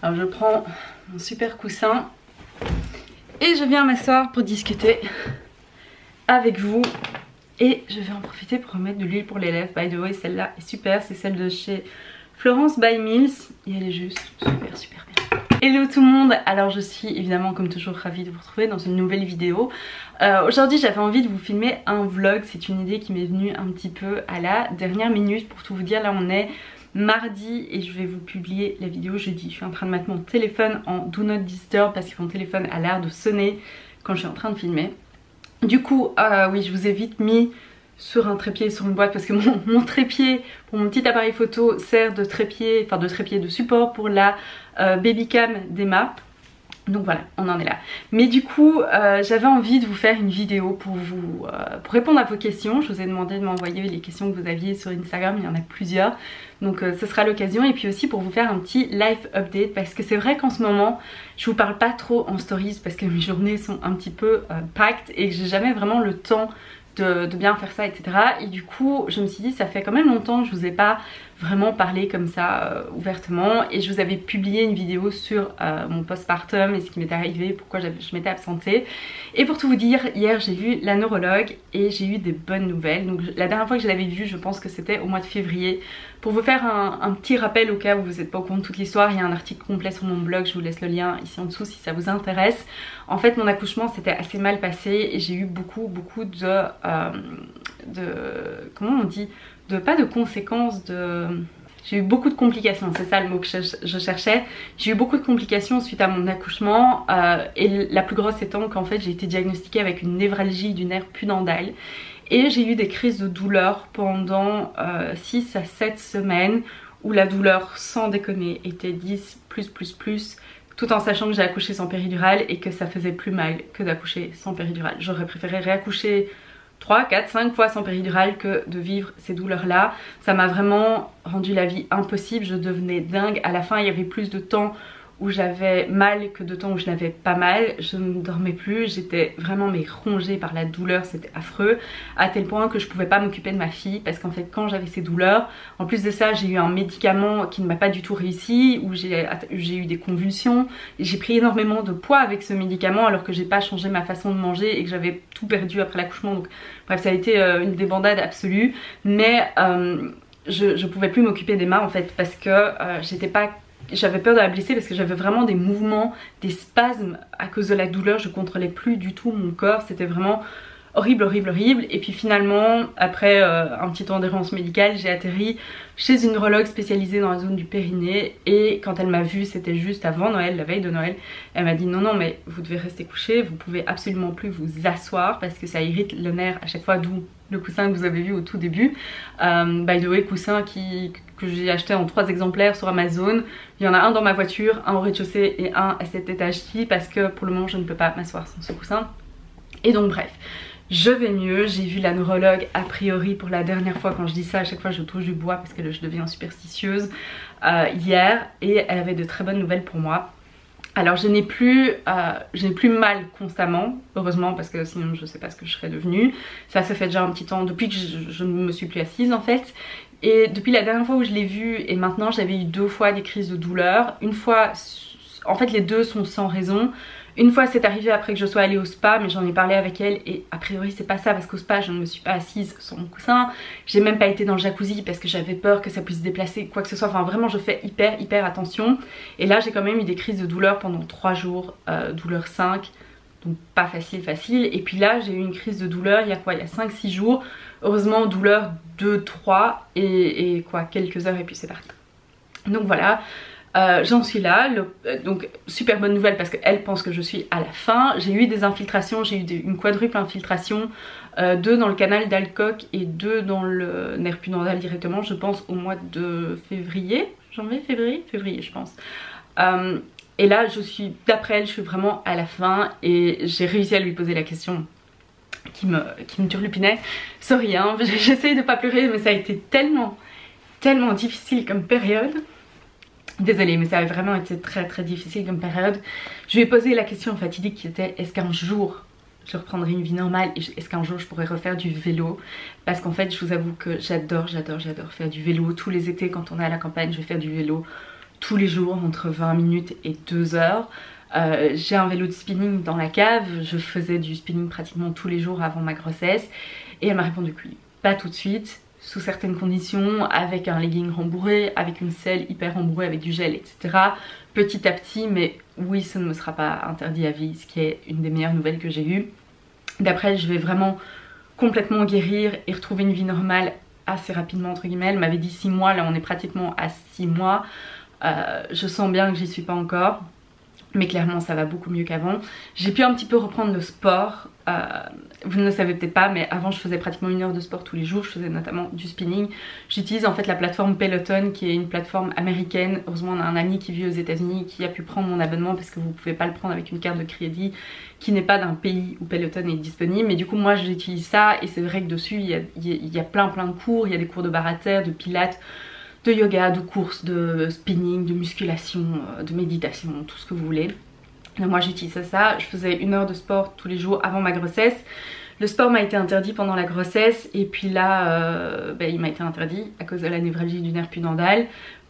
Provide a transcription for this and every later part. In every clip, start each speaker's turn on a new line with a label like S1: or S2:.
S1: Alors je prends mon super coussin et je viens m'asseoir pour discuter avec vous. Et je vais en profiter pour remettre de l'huile pour les lèvres. By the way, celle-là est super, c'est celle de chez Florence by Mills et elle est juste super bien. Hello tout le monde, alors je suis évidemment comme toujours ravie de vous retrouver dans une nouvelle vidéo. Aujourd'hui j'avais envie de vous filmer un vlog, c'est une idée qui m'est venue un petit peu à la dernière minute. Pour tout vous dire, là on est mardi et je vais vous publier la vidéo jeudi. Je suis en train de mettre mon téléphone en Do Not Disturb parce que mon téléphone a l'air de sonner quand je suis en train de filmer. Du coup, oui, je vous ai vite mis sur un trépied, sur une boîte, parce que mon trépied pour mon petit appareil photo sert de trépied, enfin de trépied de support pour la Babycam d'Emma. Donc voilà, on en est là. Mais du coup, j'avais envie de vous faire une vidéo pour répondre à vos questions. Je vous ai demandé de m'envoyer les questions que vous aviez sur Instagram, il y en a plusieurs. Donc ce sera l'occasion. Et puis aussi pour vous faire un petit life update, parce que c'est vrai qu'en ce moment, je vous parle pas trop en stories parce que mes journées sont un petit peu packed et que j'ai jamais vraiment le temps de bien faire ça, etc. Et du coup je me suis dit, ça fait quand même longtemps que je vous ai pas vraiment parlé comme ça ouvertement, et je vous avais publié une vidéo sur mon postpartum et ce qui m'était arrivé, pourquoi je m'étais absentée. Et pour tout vous dire, hier j'ai vu la neurologue et j'ai eu des bonnes nouvelles. Donc la dernière fois que je l'avais vue, je pense que c'était au mois de février. Pour vous faire un petit rappel au cas où vous n'êtes pas au courant de toute l'histoire, il y a un article complet sur mon blog, je vous laisse le lien ici en dessous si ça vous intéresse. En fait mon accouchement s'était assez mal passé et j'ai eu beaucoup de comment on dit, pas de conséquences, j'ai eu beaucoup de complications, c'est ça le mot que je cherchais. J'ai eu beaucoup de complications suite à mon accouchement et la plus grosse étant qu'en fait j'ai été diagnostiquée avec une névralgie du nerf pudendal. Et j'ai eu des crises de douleur pendant 6 à 7 semaines où la douleur, sans déconner, était 10 plus, tout en sachant que j'ai accouché sans péridurale et que ça faisait plus mal que d'accoucher sans péridurale. J'aurais préféré réaccoucher 3, 4, 5 fois sans péridurale que de vivre ces douleurs là. Ça m'a vraiment rendu la vie impossible, je devenais dingue. À la fin il y avait plus de temps où j'avais mal que de temps où je n'avais pas mal. Je ne dormais plus, j'étais vraiment rongée par la douleur, c'était affreux, à tel point que je pouvais pas m'occuper de ma fille parce qu'en fait quand j'avais ces douleurs, en plus de ça j'ai eu un médicament qui ne m'a pas du tout réussi, où j'ai eu des convulsions, j'ai pris énormément de poids avec ce médicament alors que j'ai pas changé ma façon de manger et que j'avais tout perdu après l'accouchement. Donc bref, ça a été une débandade absolue, mais je pouvais plus m'occuper d'Emma en fait parce que j'avais peur de la blesser, parce que j'avais vraiment des mouvements, des spasmes à cause de la douleur. Je contrôlais plus du tout mon corps, c'était vraiment horrible. Et puis finalement, après un petit temps d'errance médicale, j'ai atterri chez une neurologue spécialisée dans la zone du périnée. Et quand elle m'a vue, c'était juste avant Noël, la veille de Noël, elle m'a dit non mais vous devez rester couché, vous pouvez absolument plus vous asseoir parce que ça irrite le nerf à chaque fois, d'où le coussin que vous avez vu au tout début. By the way, coussin que j'ai acheté en 3 exemplaires sur Amazon. Il y en a un dans ma voiture, un au rez-de-chaussée et un à cet étage-ci parce que pour le moment je ne peux pas m'asseoir sans ce coussin. Et donc bref, je vais mieux. J'ai vu la neurologue a priori pour la dernière fois. Quand je dis ça, à chaque fois je touche du bois parce que je deviens superstitieuse, hier, et elle avait de très bonnes nouvelles pour moi. Alors je n'ai plus mal constamment, heureusement, parce que sinon je ne sais pas ce que je serais devenue. Ça se fait déjà un petit temps depuis que je ne me suis plus assise en fait. Et depuis la dernière fois où je l'ai vue et maintenant, j'avais eu 2 fois des crises de douleur. Une fois, en fait les deux sont sans raison. Une fois c'est arrivé après que je sois allée au spa, mais j'en ai parlé avec elle et a priori c'est pas ça, parce qu'au spa je ne me suis pas assise sur mon coussin. J'ai même pas été dans le jacuzzi parce que j'avais peur que ça puisse se déplacer, quoi que ce soit. Enfin vraiment je fais hyper attention. Et là j'ai quand même eu des crises de douleur pendant 3 jours, douleur 5. Donc pas facile. Et puis là j'ai eu une crise de douleur il y a 5-6 jours. Heureusement douleur 2-3 et quelques heures et puis c'est parti. Donc voilà, j'en suis là. Donc super bonne nouvelle parce qu'elle pense que je suis à la fin. J'ai eu des infiltrations, j'ai eu une quadruple infiltration, 2 dans le canal d'Alcock et 2 dans le nerf pudendal directement, je pense au mois de février, février je pense. Et là d'après elle, je suis vraiment à la fin et j'ai réussi à lui poser la question qui me turlupinait. Sorry hein, j'essaye de pas pleurer mais ça a été tellement difficile comme période. Désolée mais ça a vraiment été très difficile comme période. Je lui ai posé la question fatidique qui était: est-ce qu'un jour je reprendrai une vie normale et est-ce qu'un jour je pourrais refaire du vélo? Parce qu'en fait je vous avoue que j'adore faire du vélo. Tous les étés quand on est à la campagne je vais faire du vélo. tous les jours entre 20 minutes et 2 heures. J'ai un vélo de spinning dans la cave, je faisais du spinning pratiquement tous les jours avant ma grossesse et elle m'a répondu que oui, pas tout de suite, sous certaines conditions, avec un legging rembourré, avec une selle hyper rembourrée, avec du gel, etc. Petit à petit, mais oui, ça ne me sera pas interdit à vie, ce qui est une des meilleures nouvelles que j'ai eues. D'après, je vais vraiment complètement guérir et retrouver une vie normale assez rapidement, entre guillemets. Elle m'avait dit 6 mois, là on est pratiquement à 6 mois. Je sens bien que j'y suis pas encore, mais clairement ça va beaucoup mieux qu'avant. J'ai pu un petit peu reprendre le sport. Vous ne le savez peut-être pas, mais avant je faisais pratiquement 1 heure de sport tous les jours. Je faisais notamment du spinning. J'utilise en fait la plateforme Peloton, qui est une plateforme américaine. Heureusement on a un ami qui vit aux États-Unis qui a pu prendre mon abonnement, parce que vous pouvez pas le prendre avec une carte de crédit qui n'est pas d'un pays où Peloton est disponible. Mais du coup moi j'utilise ça, et c'est vrai que dessus il y a plein de cours. Il y a des cours de barre à terre, de pilates, de yoga, de course, de spinning, de musculation, de méditation, tout ce que vous voulez. Et moi j'utilise ça, je faisais 1 heure de sport tous les jours avant ma grossesse. Le sport m'a été interdit pendant la grossesse, et puis là il m'a été interdit à cause de la névralgie du nerf pudendal.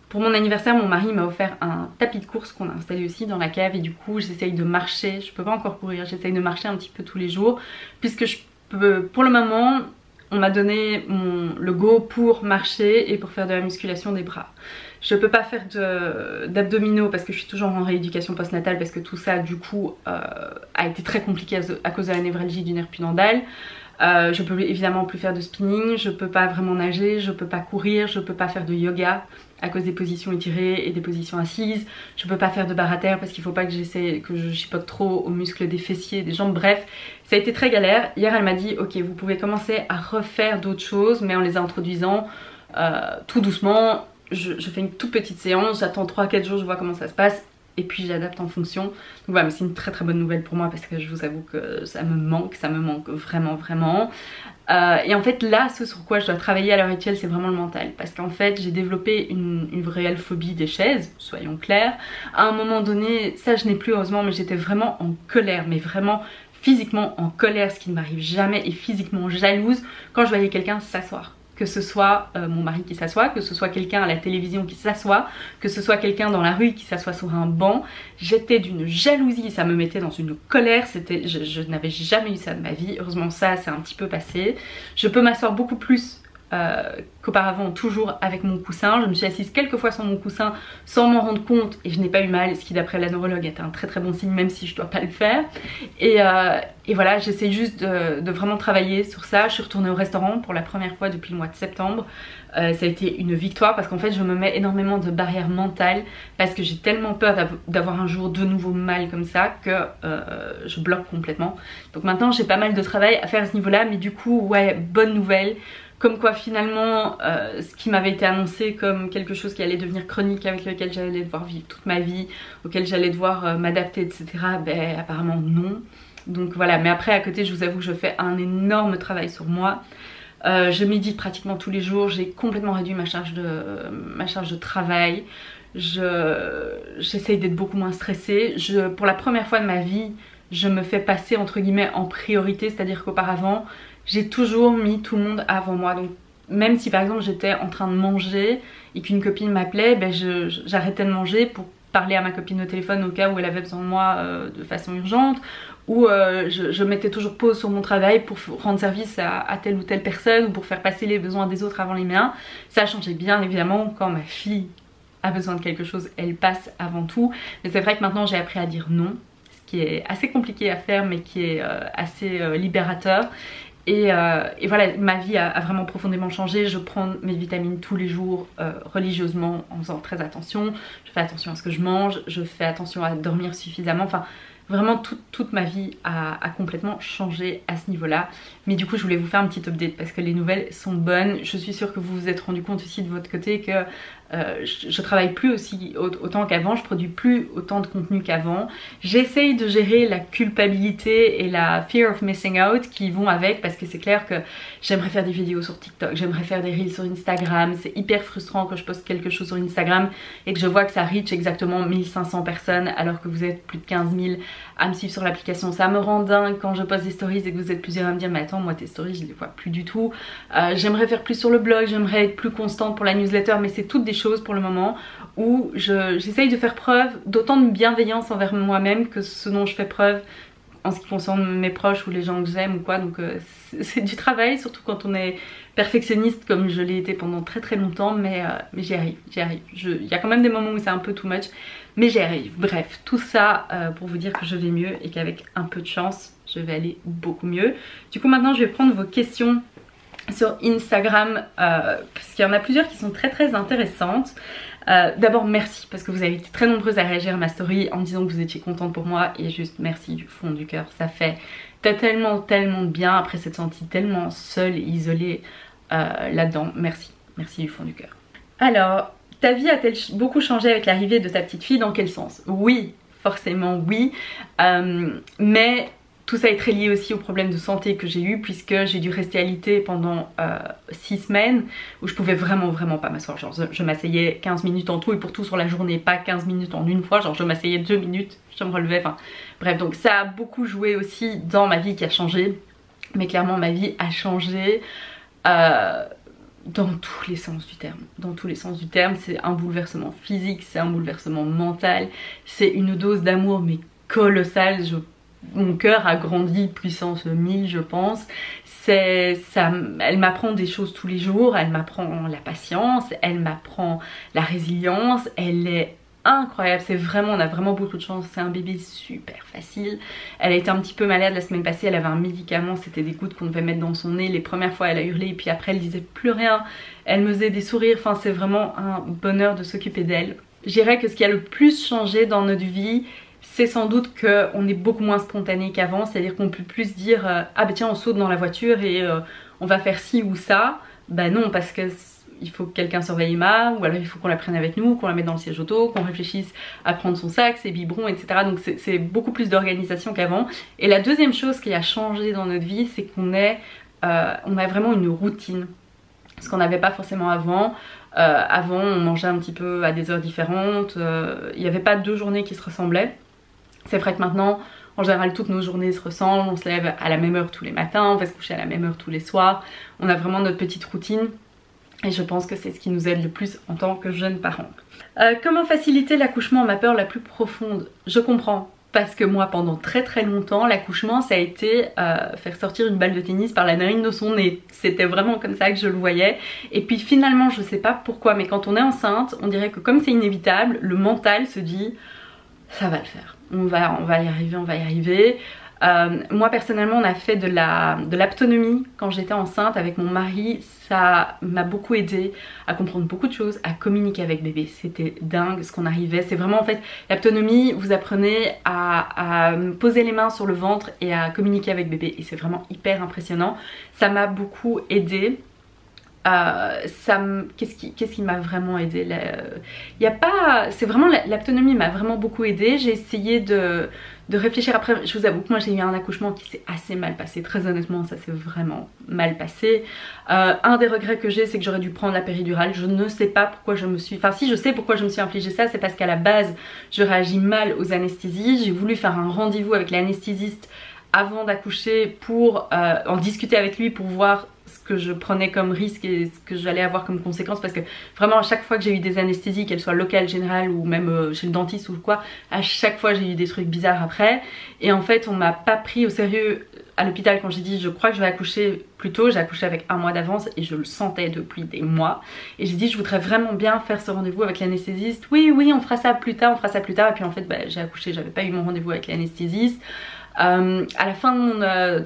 S1: Pour mon anniversaire, mon mari m'a offert un tapis de course qu'on a installé aussi dans la cave, et du coup j'essaye de marcher, je peux pas encore courir, j'essaye de marcher un petit peu tous les jours, puisque je peux, pour le moment, on m'a donné le go pour marcher et pour faire de la musculation des bras. Je peux pas faire d'abdominaux parce que je suis toujours en rééducation postnatale, parce que tout ça du coup a été très compliqué à cause de la névralgie du nerf pudendal. Je peux évidemment plus faire de spinning, je peux pas vraiment nager, je peux pas courir, je peux pas faire de yoga à cause des positions étirées et des positions assises. Je peux pas faire de barre à terre parce qu'il faut pas que je chipote trop aux muscles des fessiers, des jambes, bref. Ça a été très galère. Hier elle m'a dit ok, vous pouvez commencer à refaire d'autres choses, mais en les introduisant tout doucement. Je fais une toute petite séance, j'attends 3-4 jours, je vois comment ça se passe, et puis j'adapte en fonction. Donc voilà, mais c'est une très bonne nouvelle pour moi, parce que je vous avoue que ça me manque vraiment. Et en fait là, ce sur quoi je dois travailler à l'heure actuelle, c'est vraiment le mental, parce qu'en fait j'ai développé une réelle phobie des chaises, soyons clairs. À un moment donné, ça je n'ai plus heureusement, mais j'étais vraiment en colère, mais vraiment physiquement en colère, ce qui ne m'arrive jamais, et physiquement jalouse quand je voyais quelqu'un s'asseoir. Que ce soit mon mari qui s'assoit, que ce soit quelqu'un à la télévision qui s'assoit, que ce soit quelqu'un dans la rue qui s'assoit sur un banc. J'étais d'une jalousie, ça me mettait dans une colère, je n'avais jamais eu ça de ma vie. Heureusement ça c'est un petit peu passé. Je peux m'asseoir beaucoup plus qu'auparavant, toujours avec mon coussin. Je me suis assise quelques fois sur mon coussin sans m'en rendre compte, et je n'ai pas eu mal, ce qui d'après la neurologue est un très bon signe, même si je dois pas le faire. Et voilà, j'essaie juste de vraiment travailler sur ça. Je suis retournée au restaurant pour la première fois depuis le mois de septembre. Ça a été une victoire, parce qu'en fait je me mets énormément de barrières mentales, parce que j'ai tellement peur d'avoir un jour de nouveau mal comme ça que je bloque complètement. Donc maintenant j'ai pas mal de travail à faire à ce niveau là, mais du coup ouais, bonne nouvelle. Comme quoi finalement ce qui m'avait été annoncé comme quelque chose qui allait devenir chronique, avec lequel j'allais devoir vivre toute ma vie, auquel j'allais devoir m'adapter, etc. Ben apparemment non. Donc voilà, mais après à côté je vous avoue que je fais un énorme travail sur moi. Je médite pratiquement tous les jours, j'ai complètement réduit ma charge de travail. J'essaye d'être beaucoup moins stressée. Pour la première fois de ma vie, je me fais passer entre guillemets en priorité, c'est-à-dire qu'auparavant j'ai toujours mis tout le monde avant moi. Donc même si par exemple j'étais en train de manger et qu'une copine m'appelait, ben j'arrêtais de manger pour parler à ma copine au téléphone au cas où elle avait besoin de moi de façon urgente, ou je mettais toujours pause sur mon travail pour rendre service à telle ou telle personne, ou pour faire passer les besoins des autres avant les miens. Ça a changé bien évidemment quand ma fille a besoin de quelque chose, elle passe avant tout. Mais c'est vrai que maintenant j'ai appris à dire non, ce qui est assez compliqué à faire mais qui est assez libérateur. Et voilà, ma vie a vraiment profondément changé. Je prends mes vitamines tous les jours religieusement, en faisant très attention. Je fais attention à ce que je mange, je fais attention à dormir suffisamment. Enfin, vraiment toute ma vie a complètement changé à ce niveau-là. Mais du coup je voulais vous faire un petit update parce que les nouvelles sont bonnes. Je suis sûre que vous vous êtes rendu compte aussi de votre côté que je travaille plus aussi autant qu'avant, je produis plus autant de contenu qu'avant. J'essaye de gérer la culpabilité et la fear of missing out qui vont avec, parce que c'est clair que j'aimerais faire des vidéos sur TikTok, j'aimerais faire des reels sur Instagram. C'est hyper frustrant quand je poste quelque chose sur Instagram et que je vois que ça reach exactement 1500 personnes alors que vous êtes plus de 15 000 à me suivre sur l'application. Ça me rend dingue quand je poste des stories et que vous êtes plusieurs à me dire mais attends, moi tes stories je les vois plus du tout. J'aimerais faire plus sur le blog, j'aimerais être plus constante pour la newsletter, mais c'est toutes des choses pour le moment où j'essaye de faire preuve d'autant de bienveillance envers moi-même que ce dont je fais preuve en ce qui concerne mes proches ou les gens que j'aime ou quoi. Donc c'est du travail, surtout quand on est perfectionniste comme je l'ai été pendant très longtemps, mais j'y arrive. Il y a quand même des moments où c'est un peu too much, mais j'y arrive. Bref, tout ça pour vous dire que je vais mieux et qu'avec un peu de chance, je vais aller beaucoup mieux. Du coup maintenant je vais prendre vos questions sur Instagram parce qu'il y en a plusieurs qui sont très intéressantes. D'abord merci parce que vous avez été très nombreuses à réagir à ma story en me disant que vous étiez contente pour moi, et juste merci du fond du cœur. Ça fait tellement de bien après s'être sentie tellement seule et isolée là-dedans. Merci du fond du cœur. Alors, ta vie a-t-elle beaucoup changé avec l'arrivée de ta petite fille? Dans quel sens? Oui, forcément oui, mais tout ça est très lié aussi au problème de santé que j'ai eu, puisque j'ai dû rester alité pendant 6 semaines où je pouvais vraiment pas m'asseoir. Genre je m'asseyais 15 minutes en tout et pour tout sur la journée, pas 15 minutes en une fois. Genre je m'asseyais 2 minutes, je me relevais, enfin bref. Donc ça a beaucoup joué aussi dans ma vie qui a changé. Mais clairement ma vie a changé dans tous les sens du terme. Dans tous les sens du terme, c'est un bouleversement physique, c'est un bouleversement mental, c'est une dose d'amour mais colossale. Mon cœur a grandi puissance 1000 je pense. Elle m'apprend des choses tous les jours, elle m'apprend la patience, elle m'apprend la résilience, elle est incroyable, on a vraiment beaucoup de chance, c'est un bébé super facile. Elle a été un petit peu malade la semaine passée, elle avait un médicament, c'était des gouttes qu'on devait mettre dans son nez. Les premières fois elle a hurlé et puis après elle disait plus rien, elle me faisait des sourires, enfin c'est vraiment un bonheur de s'occuper d'elle. Je dirais que ce qui a le plus changé dans notre vie, c'est sans doute qu'on est beaucoup moins spontané qu'avant, c'est-à-dire qu'on peut plus dire ah bah tiens on saute dans la voiture et on va faire ci ou ça. Bah non, parce que il faut que quelqu'un surveille Emma, ou alors il faut qu'on la prenne avec nous, qu'on la mette dans le siège auto, qu'on réfléchisse à prendre son sac, ses biberons, etc. Donc c'est beaucoup plus d'organisation qu'avant. Et la deuxième chose qui a changé dans notre vie, c'est qu'on a vraiment une routine, ce qu'on n'avait pas forcément avant. Avant on mangeait un petit peu à des heures différentes, il n'y avait pas 2 journées qui se ressemblaient. C'est vrai que maintenant, en général, toutes nos journées se ressemblent, on se lève à la même heure tous les matins, on va se coucher à la même heure tous les soirs. On a vraiment notre petite routine et je pense que c'est ce qui nous aide le plus en tant que jeunes parents. Comment faciliter l'accouchement? Ma peur la plus profonde, je comprends. Parce que moi pendant très longtemps l'accouchement ça a été faire sortir une balle de tennis par la narine de son nez. C'était vraiment comme ça que je le voyais. Et puis finalement je sais pas pourquoi mais quand on est enceinte on dirait que comme c'est inévitable, le mental se dit ça va le faire. On va y arriver. Moi personnellement on a fait de l'aptonomie quand j'étais enceinte avec mon mari. Ça m'a beaucoup aidé à comprendre beaucoup de choses, à communiquer avec bébé. C'était dingue ce qu'on arrivait. C'est vraiment en fait l'aptonomie, vous apprenez à poser les mains sur le ventre et à communiquer avec bébé. Et c'est vraiment hyper impressionnant. Ça m'a beaucoup aidé. Qu'est-ce qui m'a vraiment aidé? C'est vraiment l'aptonomie m'a vraiment beaucoup aidé. J'ai essayé de réfléchir. Après je vous avoue que moi j'ai eu un accouchement qui s'est assez mal passé, très honnêtement ça s'est vraiment mal passé. Un des regrets que j'ai c'est que j'aurais dû prendre la péridurale. Je ne sais pas pourquoi je me suis, enfin si je sais pourquoi je me suis infligé ça, c'est parce qu'à la base je réagis mal aux anesthésies. J'ai voulu faire un rendez-vous avec l'anesthésiste avant d'accoucher pour en discuter avec lui pour voir ce que je prenais comme risque et ce que j'allais avoir comme conséquence, parce que vraiment à chaque fois que j'ai eu des anesthésies, qu'elles soient locales, générales ou même chez le dentiste ou quoi, à chaque fois j'ai eu des trucs bizarres après. Et en fait on m'a pas pris au sérieux à l'hôpital quand j'ai dit je crois que je vais accoucher plus tôt. J'ai accouché avec 1 mois d'avance et je le sentais depuis des mois. Et j'ai dit je voudrais vraiment bien faire ce rendez-vous avec l'anesthésiste. Oui on fera ça plus tard, Et puis en fait bah, j'ai accouché, j'avais pas eu mon rendez-vous avec l'anesthésiste. À la fin de mon...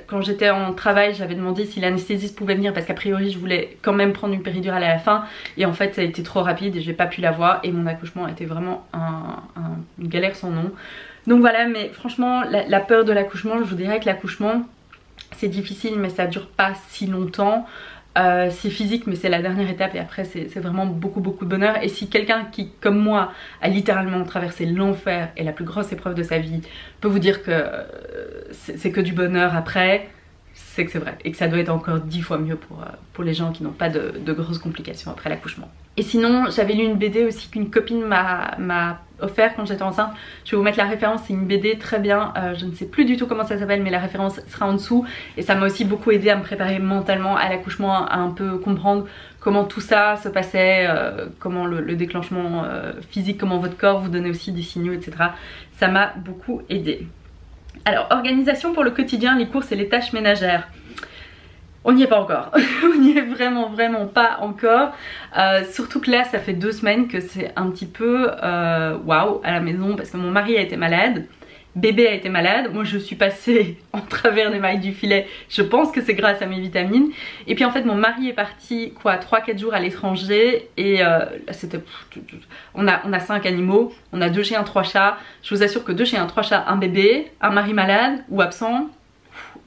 S1: quand j'étais en travail, j'avais demandé si l'anesthésiste pouvait venir parce qu'a priori je voulais quand même prendre une péridurale à la fin. Et en fait ça a été trop rapide et j'ai pas pu l'avoir. Et mon accouchement a été vraiment une galère sans nom. Donc voilà, mais franchement la peur de l'accouchement, je vous dirais que l'accouchement c'est difficile mais ça dure pas si longtemps. C'est physique mais c'est la dernière étape et après c'est vraiment beaucoup de bonheur. Et si quelqu'un qui comme moi a littéralement traversé l'enfer et la plus grosse épreuve de sa vie peut vous dire que c'est que du bonheur après, c'est que c'est vrai et que ça doit être encore 10 fois mieux pour les gens qui n'ont pas de grosses complications après l'accouchement. Et sinon j'avais lu une BD aussi qu'une copine m'a offert quand j'étais enceinte. Je vais vous mettre la référence, c'est une BD très bien, je ne sais plus du tout comment ça s'appelle mais la référence sera en dessous. Et ça m'a aussi beaucoup aidé à me préparer mentalement à l'accouchement, à un peu comprendre comment tout ça se passait, comment le déclenchement physique, comment votre corps vous donnait aussi des signaux, etc. Ça m'a beaucoup aidé. Alors, organisation pour le quotidien, les courses et les tâches ménagères. On n'y est pas encore, on n'y est vraiment pas encore, surtout que là ça fait 2 semaines que c'est un petit peu waouh à la maison parce que mon mari a été malade, bébé a été malade, moi je suis passée en travers des mailles du filet, je pense que c'est grâce à mes vitamines. Et puis en fait mon mari est parti quoi 3-4 jours à l'étranger et c'était on a 5 animaux, on a 2 chiens, 3 chats, je vous assure que 2 chiens, 3 chats, un bébé, un mari malade ou absent.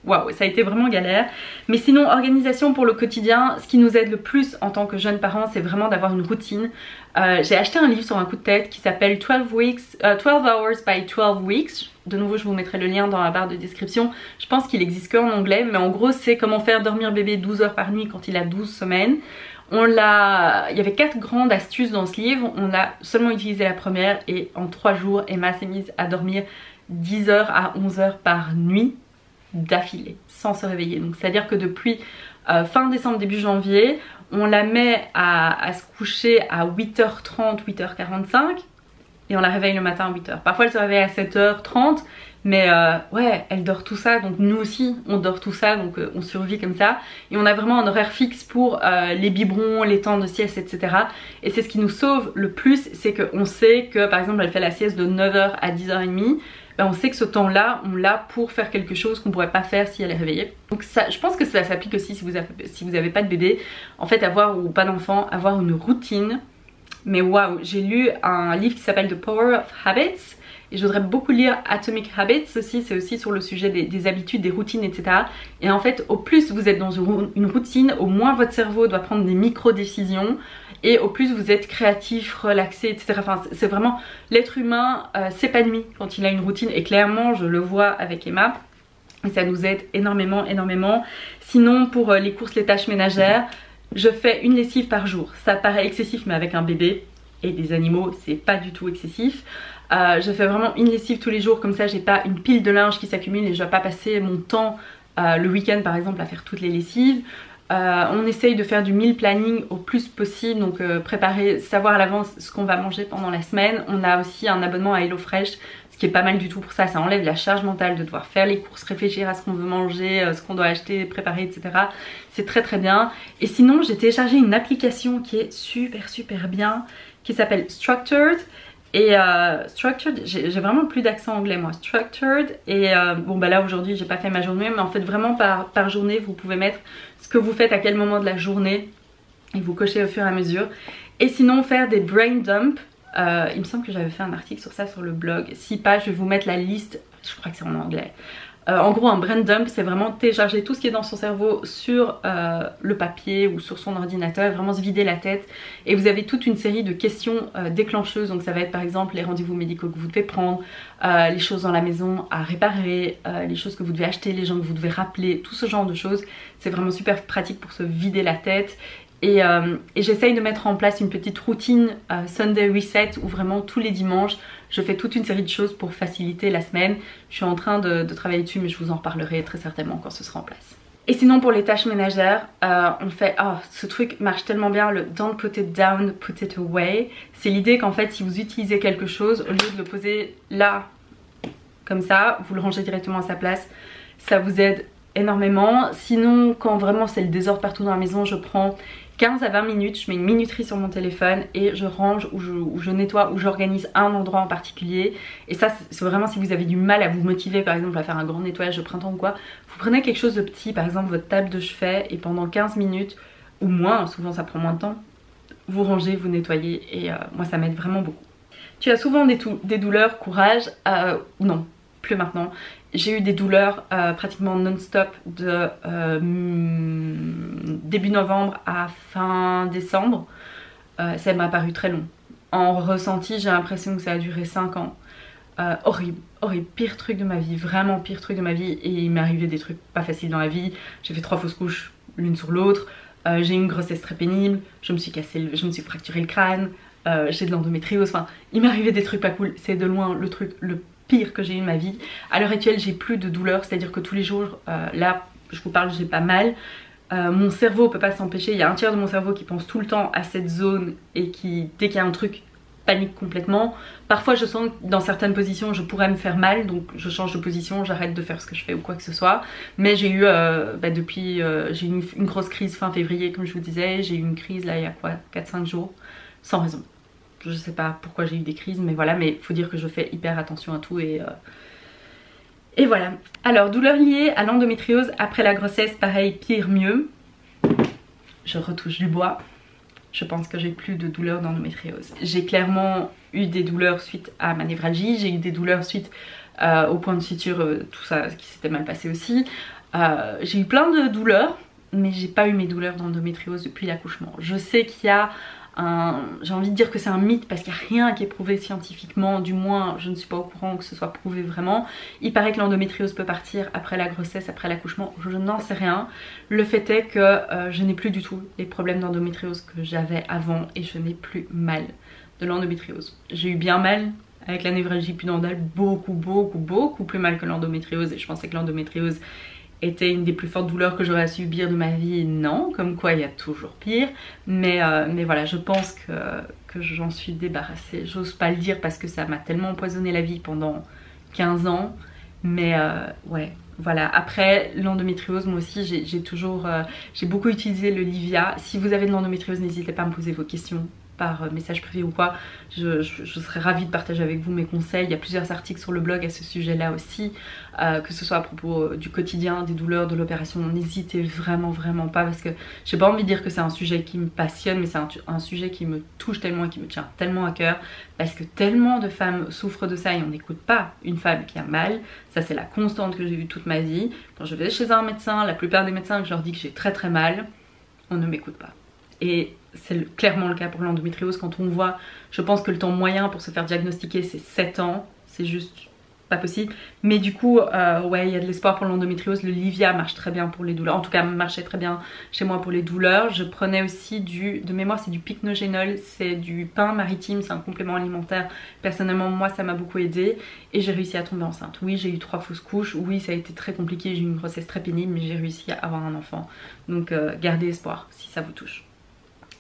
S1: Waouh, ça a été vraiment galère. Mais sinon, organisation pour le quotidien, ce qui nous aide le plus en tant que jeunes parents, c'est vraiment d'avoir une routine. J'ai acheté un livre sur un coup de tête qui s'appelle 12 Hours by 12 Weeks. De nouveau, je vous mettrai le lien dans la barre de description. Je pense qu'il existe qu'en anglais, mais en gros, c'est comment faire dormir bébé 12 heures par nuit quand il a 12 semaines. Il y avait 4 grandes astuces dans ce livre. On a seulement utilisé la première et en 3 jours, Emma s'est mise à dormir 10 heures à 11 heures par nuit d'affilée sans se réveiller. Donc c'est à dire que depuis fin décembre début janvier on la met à se coucher à 8h30 8h45 et on la réveille le matin à 8h. Parfois elle se réveille à 7h30 mais ouais elle dort tout ça, donc nous aussi on dort tout ça, donc on survit comme ça. Et on a vraiment un horaire fixe pour les biberons, les temps de sieste, etc. Et c'est ce qui nous sauve le plus, c'est qu'on sait que par exemple elle fait la sieste de 9h à 10h30. Ben on sait que ce temps-là, on l'a pour faire quelque chose qu'on pourrait pas faire si elle est réveillée. Donc ça, je pense que ça s'applique aussi si vous avez pas de bébé. En fait, ou pas d'enfant, avoir une routine. Mais waouh, j'ai lu un livre qui s'appelle The Power of Habits. Et je voudrais beaucoup lire Atomic Habits aussi, c'est aussi sur le sujet des habitudes, des routines, etc. Et en fait, au plus vous êtes dans une routine, au moins votre cerveau doit prendre des micro-décisions. Et au plus vous êtes créatif, relaxé, etc. Enfin, c'est vraiment l'être humain s'épanouit quand il a une routine. Et clairement, je le vois avec Emma. Et ça nous aide énormément. Sinon, pour les courses, les tâches ménagères, je fais une lessive par jour. Ça paraît excessif, mais avec un bébé et des animaux, c'est pas du tout excessif. Je fais vraiment une lessive tous les jours, comme ça j'ai pas une pile de linge qui s'accumule et je dois pas passer mon temps le week-end par exemple à faire toutes les lessives. On essaye de faire du meal planning au plus possible, donc préparer, savoir à l'avance ce qu'on va manger pendant la semaine. On a aussi un abonnement à HelloFresh, ce qui est pas mal du tout pour ça, ça enlève la charge mentale de devoir faire les courses, réfléchir à ce qu'on veut manger, ce qu'on doit acheter, préparer, etc. C'est très bien. Et sinon j'ai téléchargé une application qui est super bien, qui s'appelle Structured. Et Structured, j'ai vraiment plus d'accent anglais moi, Structured. Et bon bah là aujourd'hui j'ai pas fait ma journée, mais en fait vraiment par journée vous pouvez mettre ce que vous faites à quel moment de la journée et vous cochez au fur et à mesure. Et sinon faire des brain dumps, il me semble que j'avais fait un article sur ça sur le blog, si pas je vais vous mettre la liste, je crois que c'est en anglais. En gros un brain dump c'est vraiment télécharger tout ce qui est dans son cerveau sur le papier ou sur son ordinateur, vraiment se vider la tête. Et vous avez toute une série de questions déclencheuses, donc ça va être par exemple les rendez-vous médicaux que vous devez prendre, les choses dans la maison à réparer, les choses que vous devez acheter, les gens que vous devez rappeler, tout ce genre de choses. C'est vraiment super pratique pour se vider la tête. Et j'essaye de mettre en place une petite routine Sunday Reset où vraiment tous les dimanches je fais toute une série de choses pour faciliter la semaine. Je suis en train de travailler dessus mais je vous en reparlerai très certainement quand ce sera en place. Et sinon pour les tâches ménagères, on fait, ce truc marche tellement bien, le don't put it down, put it away. C'est l'idée qu'en fait si vous utilisez quelque chose, au lieu de le poser là comme ça, vous le rangez directement à sa place. Ça vous aide énormément. Sinon quand vraiment c'est le désordre partout dans la maison, je prends 15 à 20 minutes, je mets une minuterie sur mon téléphone et je range ou je nettoie ou j'organise un endroit en particulier. Et ça c'est vraiment si vous avez du mal à vous motiver par exemple à faire un grand nettoyage de printemps ou quoi, vous prenez quelque chose de petit, par exemple votre table de chevet, et pendant 15 minutes ou moins, souvent ça prend moins de temps, vous rangez, vous nettoyez. Et moi ça m'aide vraiment beaucoup. Tu as souvent des douleurs, courage, non, plus maintenant. J'ai eu des douleurs pratiquement non-stop de début novembre à fin décembre. Ça m'a paru très long. En ressenti, j'ai l'impression que ça a duré 5 ans. Horrible, pire truc de ma vie, vraiment pire truc de ma vie. Et il m'est arrivé des trucs pas faciles dans la vie. J'ai fait 3 fausses couches l'une sur l'autre. J'ai eu une grossesse très pénible. Je me suis fracturé le crâne. j'ai de l'endométriose, enfin il m'arrivait des trucs pas cool, c'est de loin le truc le pire que j'ai eu de ma vie. À l'heure actuelle j'ai plus de douleur, c'est à dire que tous les jours, là je vous parle, j'ai pas mal. Mon cerveau peut pas s'empêcher, il y a un tiers de mon cerveau qui pense tout le temps à cette zone et qui, dès qu'il y a un truc, panique complètement. Parfois je sens que dans certaines positions je pourrais me faire mal, donc je change de position, j'arrête de faire ce que je fais ou quoi que ce soit. Mais j'ai eu j'ai eu une grosse crise fin février comme je vous disais, j'ai eu une crise là il y a quoi, 4-5 jours, sans raison. Je sais pas pourquoi j'ai eu des crises, mais voilà, mais il faut dire que je fais hyper attention à tout et voilà. Alors, douleurs liées à l'endométriose après la grossesse, pareil, pire, mieux. Je retouche du bois. Je pense que j'ai plus de douleurs d'endométriose. J'ai clairement eu des douleurs suite à ma névralgie. J'ai eu des douleurs suite au point de suture, tout ça, ce qui s'était mal passé aussi. J'ai eu plein de douleurs, mais j'ai pas eu mes douleurs d'endométriose depuis l'accouchement. Je sais qu'il y a j'ai envie de dire que c'est un mythe parce qu'il n'y a rien qui est prouvé scientifiquement, du moins je ne suis pas au courant que ce soit prouvé vraiment. Il paraît que l'endométriose peut partir après la grossesse, après l'accouchement, je n'en sais rien. Le fait est que je n'ai plus du tout les problèmes d'endométriose que j'avais avant et je n'ai plus mal de l'endométriose. J'ai eu bien mal avec la névralgie pudendale, beaucoup plus mal que l'endométriose, et je pensais que l'endométriose était une des plus fortes douleurs que j'aurais à subir de ma vie. Non, comme quoi il y a toujours pire, mais voilà, je pense que j'en suis débarrassée. J'ose pas le dire parce que ça m'a tellement empoisonné la vie pendant 15 ans, mais ouais, voilà. Après l'endométriose, moi aussi j'ai beaucoup utilisé le Livia. Si vous avez de l'endométriose, n'hésitez pas à me poser vos questions par message privé ou quoi, je serais ravie de partager avec vous mes conseils. Il y a plusieurs articles sur le blog à ce sujet là aussi, que ce soit à propos du quotidien, des douleurs, de l'opération. N'hésitez vraiment pas, parce que j'ai pas envie de dire que c'est un sujet qui me passionne, mais c'est un sujet qui me touche tellement et qui me tient tellement à cœur, parce que tellement de femmes souffrent de ça et on n'écoute pas une femme qui a mal. Ça c'est la constante que j'ai eue toute ma vie. Quand je vais chez un médecin, la plupart des médecins, que je leur dis que j'ai très mal, on ne m'écoute pas. Et c'est clairement le cas pour l'endométriose. Quand on voit, je pense que le temps moyen pour se faire diagnostiquer c'est 7 ans, c'est juste pas possible. Mais du coup, ouais, il y a de l'espoir pour l'endométriose. Le Livia marche très bien pour les douleurs, en tout cas marchait très bien chez moi pour les douleurs. Je prenais aussi de mémoire, c'est du pycnogénol, c'est du pain maritime, c'est un complément alimentaire. Personnellement, moi ça m'a beaucoup aidé et j'ai réussi à tomber enceinte. Oui, j'ai eu 3 fausses couches, oui ça a été très compliqué, j'ai eu une grossesse très pénible, mais j'ai réussi à avoir un enfant. Donc gardez espoir si ça vous touche.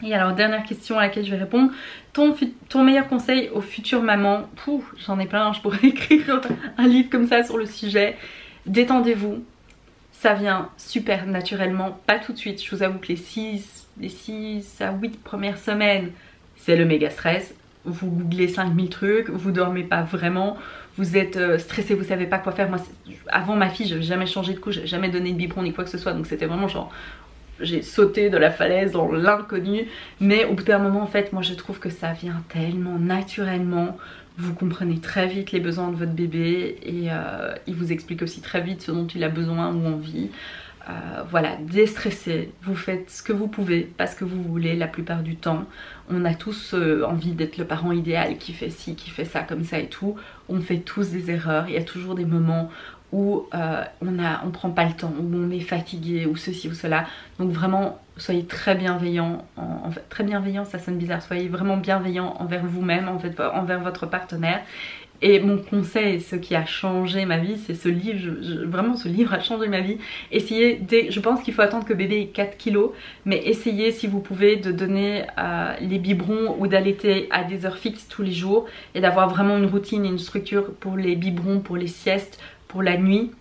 S1: Et alors, dernière question à laquelle je vais répondre, ton meilleur conseil aux futures mamans. J'en ai plein, je pourrais écrire un livre comme ça sur le sujet. Détendez-vous, ça vient super naturellement, pas tout de suite. Je vous avoue que les 6 à 8 premières semaines, c'est le méga stress. Vous googlez 5000 trucs, vous dormez pas vraiment, vous êtes stressé, vous savez pas quoi faire. Moi, avant ma fille, j'avais jamais changé de couche, j'avais jamais donné de biberon ni quoi que ce soit, donc c'était vraiment genre... J'ai sauté de la falaise dans l'inconnu, mais au bout d'un moment en fait moi je trouve que ça vient tellement naturellement. Vous comprenez très vite les besoins de votre bébé et il vous explique aussi très vite ce dont il a besoin ou envie. Voilà, déstressez, vous faites ce que vous pouvez, pas ce que vous voulez la plupart du temps. On a tous envie d'être le parent idéal qui fait ci, qui fait ça comme ça et tout. On fait tous des erreurs, il y a toujours des moments où on prend pas le temps, où on est fatigué, ou ceci ou cela. Donc vraiment, soyez très bienveillants, en fait, très bienveillants, ça sonne bizarre, soyez vraiment bienveillants envers vous-même, en fait, envers votre partenaire. Et mon conseil, ce qui a changé ma vie, c'est ce livre, vraiment ce livre a changé ma vie. Essayez, je pense qu'il faut attendre que bébé ait 4 kilos, mais essayez si vous pouvez de donner les biberons ou d'allaiter à des heures fixes tous les jours et d'avoir vraiment une routine et une structure pour les biberons, pour les siestes, pour la nuit.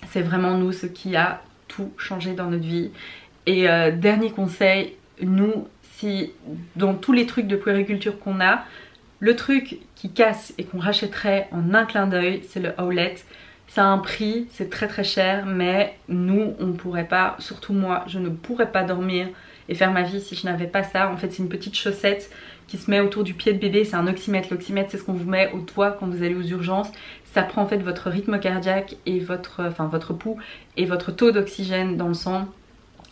S1: C'est vraiment nous ce qui a tout changé dans notre vie. Et dernier conseil, nous, si dans tous les trucs de puériculture qu'on a, le truc qui casse et qu'on rachèterait en un clin d'œil, c'est le Owlet. Ça a un prix, c'est très cher, mais nous on ne pourrait pas, surtout moi, je ne pourrais pas dormir et faire ma vie si je n'avais pas ça. En fait c'est une petite chaussette qui se met autour du pied de bébé, c'est un oxymètre. L'oxymètre c'est ce qu'on vous met au doigt quand vous allez aux urgences. Ça prend en fait votre rythme cardiaque et votre pouls et votre taux d'oxygène dans le sang.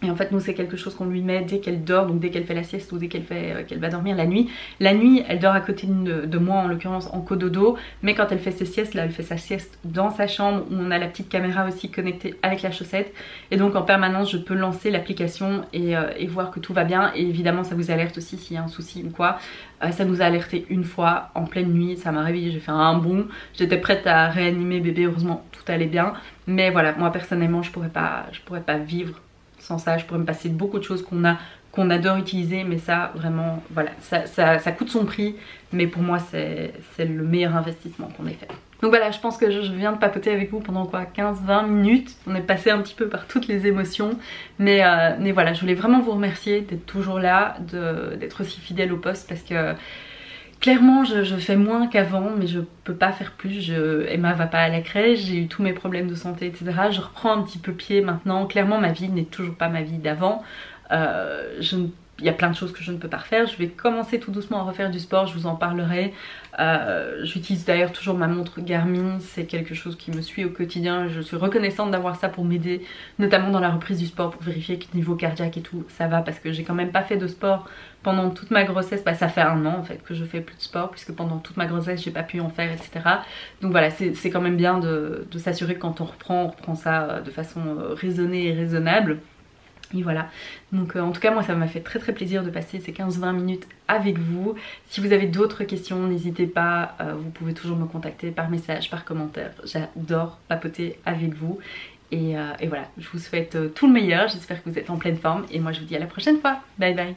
S1: Et en fait nous c'est quelque chose qu'on lui met dès qu'elle dort, donc dès qu'elle fait la sieste ou dès qu'elle va dormir la nuit. La nuit elle dort à côté de moi en l'occurrence en cododo, mais quand elle fait ses siestes, là elle fait sa sieste dans sa chambre où on a la petite caméra aussi connectée avec la chaussette. Et donc en permanence je peux lancer l'application et voir que tout va bien. Et évidemment ça vous alerte aussi s'il y a un souci ou quoi. Ça nous a alerté une fois en pleine nuit, ça m'a réveillée, j'ai fait un bond. J'étais prête à réanimer bébé, heureusement tout allait bien. Mais voilà, moi personnellement je pourrais pas vivre sans ça. Je pourrais me passer de beaucoup de choses qu'on adore utiliser, mais ça vraiment voilà, ça coûte son prix, mais pour moi c'est le meilleur investissement qu'on ait fait. Donc voilà, je pense que je viens de papoter avec vous pendant quoi, 15-20 minutes. On est passé un petit peu par toutes les émotions, mais voilà, je voulais vraiment vous remercier d'être toujours là, d'être aussi fidèle au poste, parce que clairement je fais moins qu'avant, mais je peux pas faire plus. Emma va pas à la crèche, j'ai eu tous mes problèmes de santé, etc. Je reprends un petit peu pied maintenant. Clairement ma vie n'est toujours pas ma vie d'avant. Il y a plein de choses que je ne peux pas refaire. Je vais commencer tout doucement à refaire du sport, je vous en parlerai. J'utilise d'ailleurs toujours ma montre Garmin, c'est quelque chose qui me suit au quotidien. Je suis reconnaissante d'avoir ça pour m'aider, notamment dans la reprise du sport, pour vérifier que niveau cardiaque et tout ça va, parce que j'ai quand même pas fait de sport pendant toute ma grossesse. Bah, ça fait 1 an en fait que je fais plus de sport, puisque pendant toute ma grossesse j'ai pas pu en faire, etc. Donc voilà, c'est quand même bien de s'assurer que quand on reprend ça de façon raisonnée et raisonnable. Et voilà, donc en tout cas moi ça m'a fait très plaisir de passer ces 15-20 minutes avec vous. Si vous avez d'autres questions, n'hésitez pas, vous pouvez toujours me contacter par message, par commentaire. J'adore papoter avec vous. Et voilà, je vous souhaite tout le meilleur, j'espère que vous êtes en pleine forme et moi je vous dis à la prochaine fois. Bye bye.